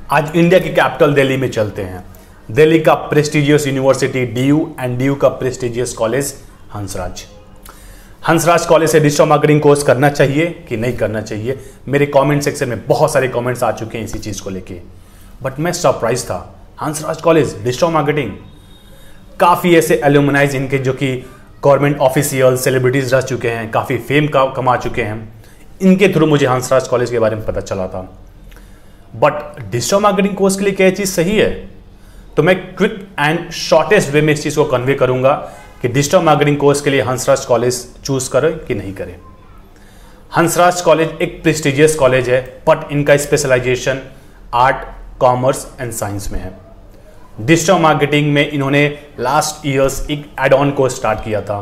आज इंडिया की कैपिटल दिल्ली में चलते हैं। दिल्ली का prestigious university DU and DU का prestigious college Hansraj. Hansraj college से डिजिटल मार्केटिंग कोर्स करना चाहिए कि नहीं करना चाहिए? मेरे कमेंट सेक्शन में बहुत सारे कमेंट्स आ चुके हैं इसी चीज़ को लेके, बट मैं सरप्राइज था। हंसराज कॉलेज डिजिटल मार्केटिंग, काफ़ी ऐसे एल्यूमनाइज इनके जो कि गवर्नमेंट ऑफिशियल सेलिब्रिटीज रह चुके हैं, काफ़ी फेम कमा चुके हैं, इनके थ्रू मुझे हंसराज कॉलेज के बारे में पता चला था। बट डिजिटल मार्केटिंग कोर्स के लिए क्या चीज़ सही है? तो मैं क्विक एंड शॉर्टेस्ट वे में इस चीज़ को कन्वे करूंगा कि डिजिटल मार्केटिंग कोर्स के लिए हंसराज कॉलेज चूज करें कि नहीं करें। हंसराज कॉलेज एक प्रेस्टिजियस कॉलेज है, बट इनका specialisation art, commerce and science में है। डिजिटल मार्केटिंग में इन्होंने लास्ट ईयर्स एक एड ऑन कोर्स स्टार्ट किया था,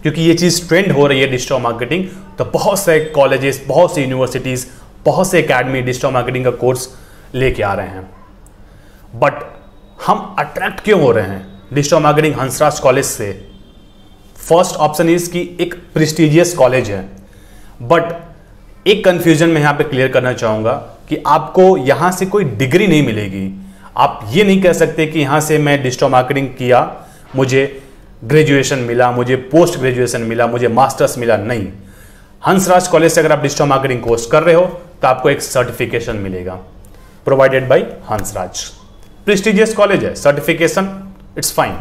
क्योंकि ये चीज़ ट्रेंड हो रही है डिजिटल मार्केटिंग, तो बहुत से कॉलेजेस, बहुत सी यूनिवर्सिटीज़, बहुत से एकेडमी डिजिटल मार्केटिंग का कोर्स लेके आ रहे हैं। बट हम अट्रैक्ट क्यों हो रहे हैं डिजिटल मार्केटिंग हंसराज कॉलेज से? फर्स्ट ऑप्शन इज कि एक प्रेस्टिजियस कॉलेज है, बट एक कंफ्यूजन मैं यहां पे क्लियर करना चाहूंगा कि आपको यहां से कोई डिग्री नहीं मिलेगी। आप ये नहीं कह सकते कि यहां से मैं डिजिटल मार्केटिंग किया, मुझे ग्रेजुएशन मिला, मुझे पोस्ट ग्रेजुएशन मिला, मुझे मास्टर्स मिला। नहीं, हंसराज कॉलेज से अगर आप डिजिटल मार्केटिंग कोर्स कर रहे हो तो आपको एक सर्टिफिकेशन मिलेगा, provided by Hansraj. Prestigious college है, सर्टिफिकेशन इट्स फाइन।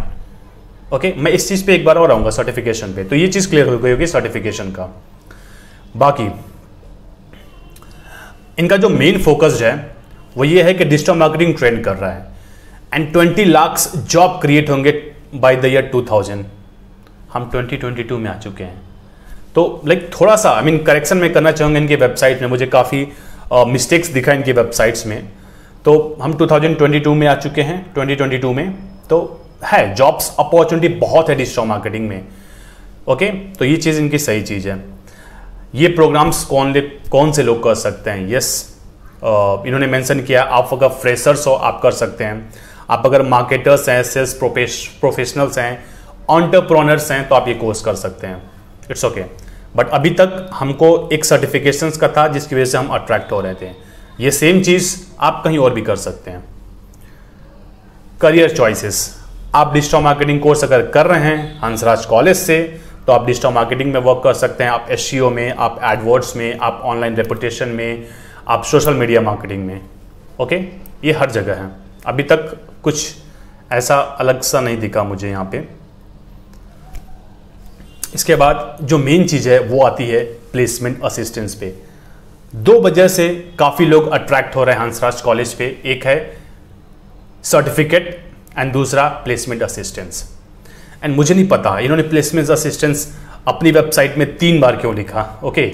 ओके, मैं इस चीज पे एक बार और आऊंगा सर्टिफिकेशन पे, तो ये चीज क्लियर हो गई होगी सर्टिफिकेशन का। बाकी इनका जो मेन फोकस है वो ये है कि डिजिटल मार्केटिंग ट्रेंड कर रहा है एंड 20 लाख जॉब क्रिएट होंगे बाय द ईयर 2000। हम 2022 में आ चुके हैं, तो थोड़ा सा करेक्शन में करना चाहूँगा इनके वेबसाइट में। मुझे काफ़ी मिस्टेक्स दिखा इनकी वेबसाइट्स में, तो हम 2022 में आ चुके हैं। 2022 में तो है जॉब्स अपॉर्चुनिटी बहुत है डिजिटल मार्केटिंग में। ओके, तो ये चीज़ इनकी सही चीज़ है। ये प्रोग्राम्स कौन से लोग कर सकते हैं? यस, इन्होंने मेंशन किया आप अगर फ्रेशर्स हो आप कर सकते हैं, आप अगर मार्केटर्स हैं, सेल्स प्रोफेशनल्स हैं, एंटरप्रेन्योर्स हैं, तो आप ये कोर्स कर सकते हैं। इट्स ओके, बट अभी तक हमको एक सर्टिफिकेशंस का था जिसकी वजह से हम अट्रैक्ट हो रहे थे। ये सेम चीज़ आप कहीं और भी कर सकते हैं। करियर चॉइसेस, आप डिजिटल मार्केटिंग कोर्स अगर कर रहे हैं हंसराज कॉलेज से, तो आप डिजिटल मार्केटिंग में वर्क कर सकते हैं। आप एसईओ में, आप एडवर्ड्स में, आप ऑनलाइन रेपुटेशन में, आप सोशल मीडिया मार्केटिंग में। ओके, ये हर जगह है। अभी तक कुछ ऐसा अलग सा नहीं दिखा मुझे यहाँ पे। इसके बाद जो मेन चीज़ है वो आती है प्लेसमेंट असिस्टेंस पे। दो वजह से काफ़ी लोग अट्रैक्ट हो रहे हैं हंसराज कॉलेज पे, एक है सर्टिफिकेट एंड दूसरा प्लेसमेंट असिस्टेंस। एंड मुझे नहीं पता इन्होंने प्लेसमेंट असिस्टेंस अपनी वेबसाइट में 3 बार क्यों लिखा। ओके,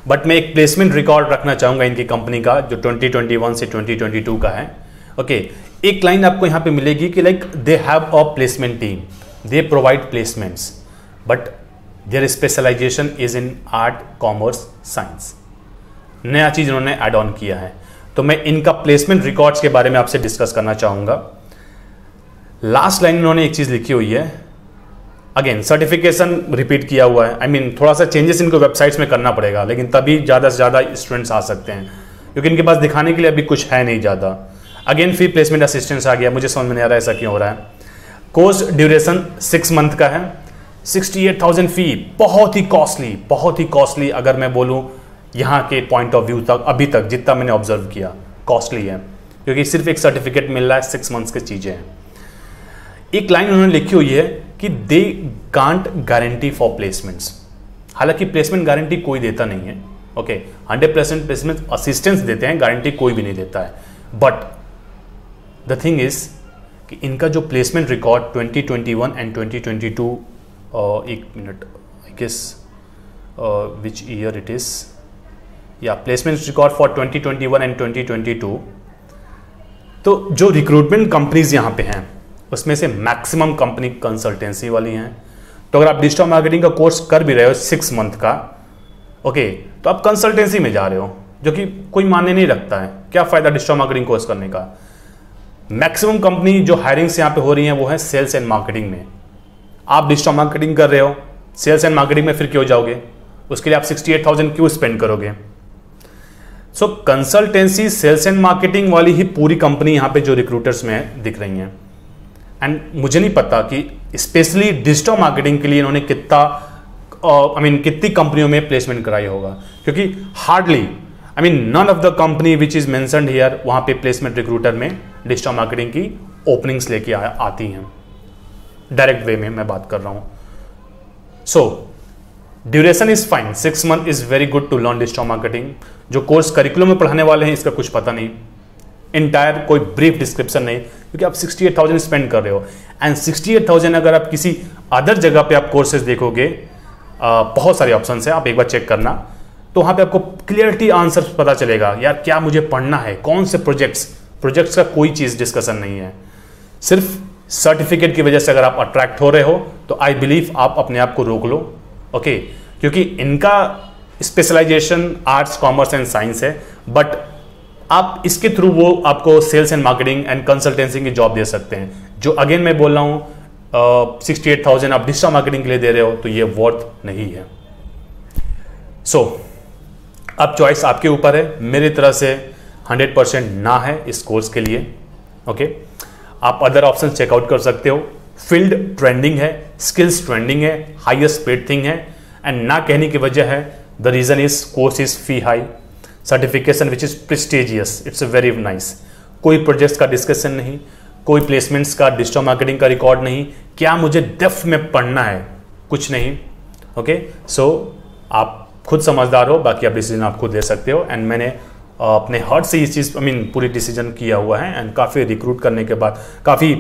बट मैं एक प्लेसमेंट रिकॉर्ड रखना चाहूँगा इनकी कंपनी का जो 2021 से 2022 का है। ओके, एक लाइन आपको यहाँ पे मिलेगी कि they have a placement team, they provide placements, but their specialisation is in art, commerce, science. नया चीज़ इन्होंने ऐड ऑन किया है, तो मैं इनका प्लेसमेंट रिकॉर्ड्स के बारे में आपसे डिस्कस करना चाहूँगा। लास्ट लाइन इन्होंने एक चीज़ लिखी हुई है, अगेन सर्टिफिकेशन रिपीट किया हुआ है। थोड़ा सा चेंजेस इनको वेबसाइट्स में करना पड़ेगा, लेकिन तभी ज़्यादा से ज़्यादा स्टूडेंट्स आ सकते हैं, क्योंकि इनके पास दिखाने के लिए अभी कुछ है नहीं ज़्यादा। अगेन फिर प्लेसमेंट असिस्टेंस आ गया, मुझे समझ में नहीं आ रहा है ऐसा क्यों हो रहा है। कोर्स ड्यूरेशन 6 मंथ का है, 68,000 फी, बहुत ही कॉस्टली अगर मैं बोलूँ यहाँ के पॉइंट ऑफ व्यू तक, अभी तक जितना मैंने ऑब्जर्व किया कॉस्टली है, क्योंकि सिर्फ एक सर्टिफिकेट मिल रहा है, 6 मंथ्स की चीज़ें हैं। एक लाइन उन्होंने लिखी हुई है कि they can't guarantee for placements. हालांकि प्लेसमेंट गारंटी कोई देता नहीं है। ओके, 100% प्लेसमेंट असिस्टेंस देते हैं, गारंटी कोई भी नहीं देता है। बट द थिंग इज कि इनका जो प्लेसमेंट रिकॉर्ड 2021 एंड 2022, एक minute, I guess which year it is, या प्लेसमेंट रिकॉर्ड फॉर 2021 एंड 2022, तो जो रिक्रूटमेंट कंपनीज यहाँ पे हैं उसमें से मैक्सिमम कंपनी कंसल्टेंसी वाली हैं। तो अगर आप डिजिटल मार्केटिंग का कोर्स कर भी रहे हो 6 मंथ का, ओके, तो आप कंसल्टेंसी में जा रहे हो, जो कि कोई मायने नहीं रखता है। क्या फ़ायदा डिजिटल मार्केटिंग कोर्स करने का? मैक्सिमम कंपनी जो हायरिंग्स यहाँ पे हो रही हैं वो है सेल्स एंड मार्केटिंग में। आप डिजिटल मार्केटिंग कर रहे हो, सेल्स एंड मार्केटिंग में फिर क्यों जाओगे? उसके लिए आप 68,000 क्यों स्पेंड करोगे? सो कंसल्टेंसी, सेल्स एंड मार्केटिंग वाली ही पूरी कंपनी यहाँ पे जो रिक्रूटर्स में दिख रही हैं। एंड मुझे नहीं पता कि स्पेशली डिजिटल मार्केटिंग के लिए इन्होंने कितनी कंपनियों में प्लेसमेंट कराई होगा, क्योंकि hardly none of the company which is mentioned here वहाँ पे प्लेसमेंट रिक्रूटर में डिजिटल मार्केटिंग की ओपनिंग्स लेके आती हैं। डायरेक्ट वे में मैं बात कर रहा हूँ। So duration is fine, 6 month is very good to learn digital marketing. जो कोर्स करिकुलम में पढ़ाने वाले हैं इसका कुछ पता नहीं, इंटायर कोई ब्रीफ डिस्क्रिप्शन नहीं, क्योंकि आप 68,000 स्पेंड कर रहे हो। एंड 68,000 अगर आप किसी अदर जगह पे आप कोर्सेज देखोगे, बहुत सारे ऑप्शन है, आप एक बार चेक करना, तो वहाँ पे आपको क्लियरिटी आंसर पता चलेगा यार क्या मुझे पढ़ना है, कौन से प्रोजेक्ट्स का कोई चीज़ डिस्कशन नहीं है। सिर्फ सर्टिफिकेट की वजह से अगर आप अट्रैक्ट हो रहे हो तो आई बिलीव आप अपने आप को रोक लो, ओके, क्योंकि इनका specialisation arts, commerce and science है, बट आप इसके थ्रू वो आपको sales and marketing and consultancy की जॉब दे सकते हैं, जो अगेन मैं बोल रहा हूँ 68,000 आप डिजिटल मार्केटिंग के लिए दे रहे हो तो ये वर्थ नहीं है। सो अब चॉइस आपके ऊपर है। मेरी तरह से 100% ना है इस कोर्स के लिए, ओके। आप अदर ऑप्शन चेकआउट कर सकते हो। फील्ड ट्रेंडिंग है, स्किल्स ट्रेंडिंग है, हाईएस्ट पेड थिंग है, एंड ना कहने की वजह है the reason is course is fee high, certification which is prestigious, it's very nice. कोई प्रोजेक्ट्स का डिस्कशन नहीं, कोई प्लेसमेंट्स का, डिजिटल मार्केटिंग का रिकॉर्ड नहीं, क्या मुझे डेप्थ में पढ़ना है, कुछ नहीं, ओके। सो आप खुद समझदार हो, बाकी आप डिसीजन आप खुद ले सकते हो। एंड मैंने अपने हार्ट से इस चीज़ पूरी डिसीजन किया हुआ है, एंड काफ़ी रिक्रूट करने के बाद, काफ़ी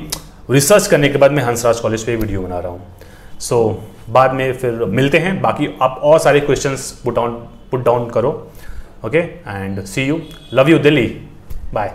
रिसर्च करने के बाद मैं हंसराज कॉलेज पे वीडियो बना रहा हूँ। सो बाद में फिर मिलते हैं, बाकी आप और सारे क्वेश्चंस पुट डाउन करो, okay. And see you, love you Delhi, bye.